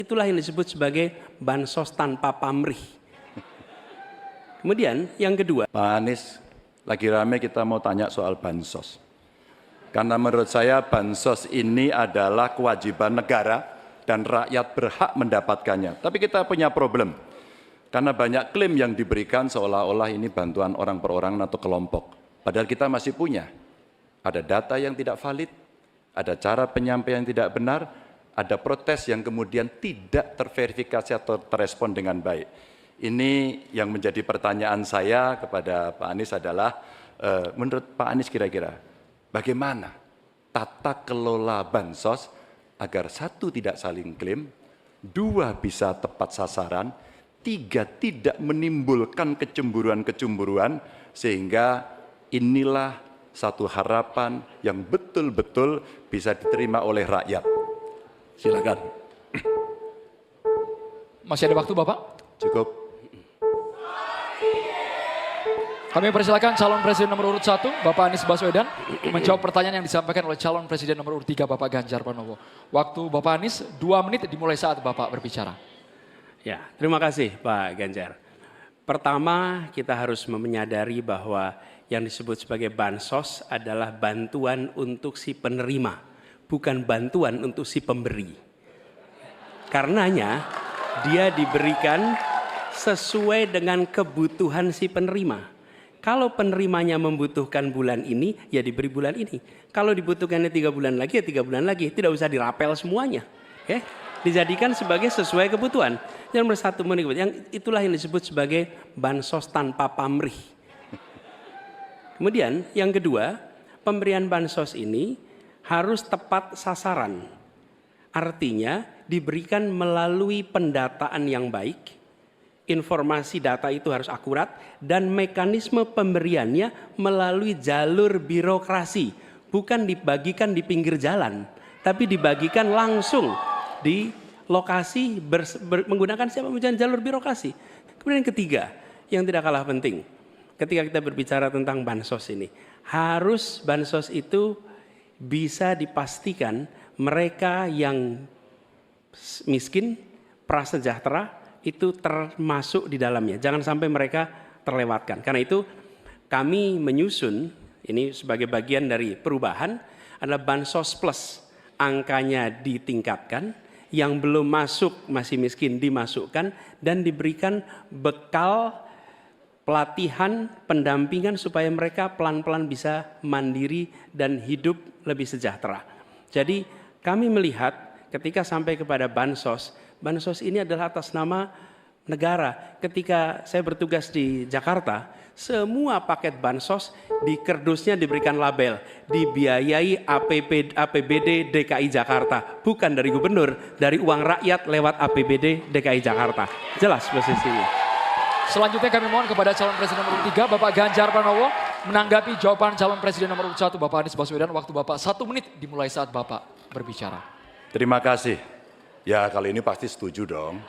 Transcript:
Itulah yang disebut sebagai bansos tanpa pamrih. Kemudian yang kedua. Pak Anies, lagi rame kita mau tanya soal bansos. Karena menurut saya bansos ini adalah kewajiban negara dan rakyat berhak mendapatkannya. Tapi kita punya problem. Karena banyak klaim yang diberikan seolah-olah ini bantuan orang per orang atau kelompok. Padahal kita masih punya. Ada data yang tidak valid, ada cara penyampaian yang tidak benar, ada protes yang kemudian tidak terverifikasi atau terrespon dengan baik. Ini yang menjadi pertanyaan saya kepada Pak Anies adalah, menurut Pak Anies kira-kira bagaimana tata kelola bansos agar satu tidak saling klaim, dua bisa tepat sasaran, tiga tidak menimbulkan kecemburuan-kecemburuan, sehingga inilah satu harapan yang betul-betul bisa diterima oleh rakyat. Silakan. Masih ada waktu Bapak? Cukup. Kami persilakan calon presiden nomor urut 1, Bapak Anies Baswedan, menjawab pertanyaan yang disampaikan oleh calon presiden nomor urut 3, Bapak Ganjar Pranowo. Waktu Bapak Anies 2 menit dimulai saat Bapak berbicara. Ya, terima kasih Pak Ganjar. Pertama, kita harus menyadari bahwa yang disebut sebagai bansos adalah bantuan untuk si penerima, bukan bantuan untuk si pemberi. Karenanya, dia diberikan sesuai dengan kebutuhan si penerima. Kalau penerimanya membutuhkan bulan ini, ya diberi bulan ini. Kalau dibutuhkannya 3 bulan lagi, ya 3 bulan lagi. Tidak usah dirapel semuanya. Okay? Dijadikan sebagai sesuai kebutuhan. Yang nomor 1, yang itulah yang disebut sebagai bansos tanpa pamrih. Kemudian yang kedua, pemberian bansos ini harus tepat sasaran. Artinya diberikan melalui pendataan yang baik, informasi data itu harus akurat, dan mekanisme pemberiannya melalui jalur birokrasi. Bukan dibagikan di pinggir jalan, tapi dibagikan langsung di lokasi menggunakan jalur birokrasi. Kemudian yang ketiga, yang tidak kalah penting, ketika kita berbicara tentang bansos ini, harus bansos itu bisa dipastikan mereka yang miskin, prasejahtera, itu termasuk di dalamnya. Jangan sampai mereka terlewatkan. Karena itu kami menyusun, ini sebagai bagian dari perubahan, adalah Bansos Plus. Angkanya ditingkatkan, yang belum masuk masih miskin dimasukkan, dan diberikan bekal pelatihan, pendampingan supaya mereka pelan-pelan bisa mandiri dan hidup lebih sejahtera. Jadi kami melihat ketika sampai kepada bansos, bansos ini adalah atas nama negara. Ketika saya bertugas di Jakarta, semua paket bansos di kerdusnya diberikan label, dibiayai APBD DKI Jakarta, bukan dari gubernur, dari uang rakyat lewat APBD DKI Jakarta. Jelas posisinya. Selanjutnya kami mohon kepada calon presiden nomor 3, Bapak Ganjar Pranowo, menanggapi jawaban calon presiden nomor 1, Bapak Anies Baswedan. Waktu Bapak 1 menit dimulai saat Bapak berbicara. Terima kasih. Ya, kali ini pasti setuju dong.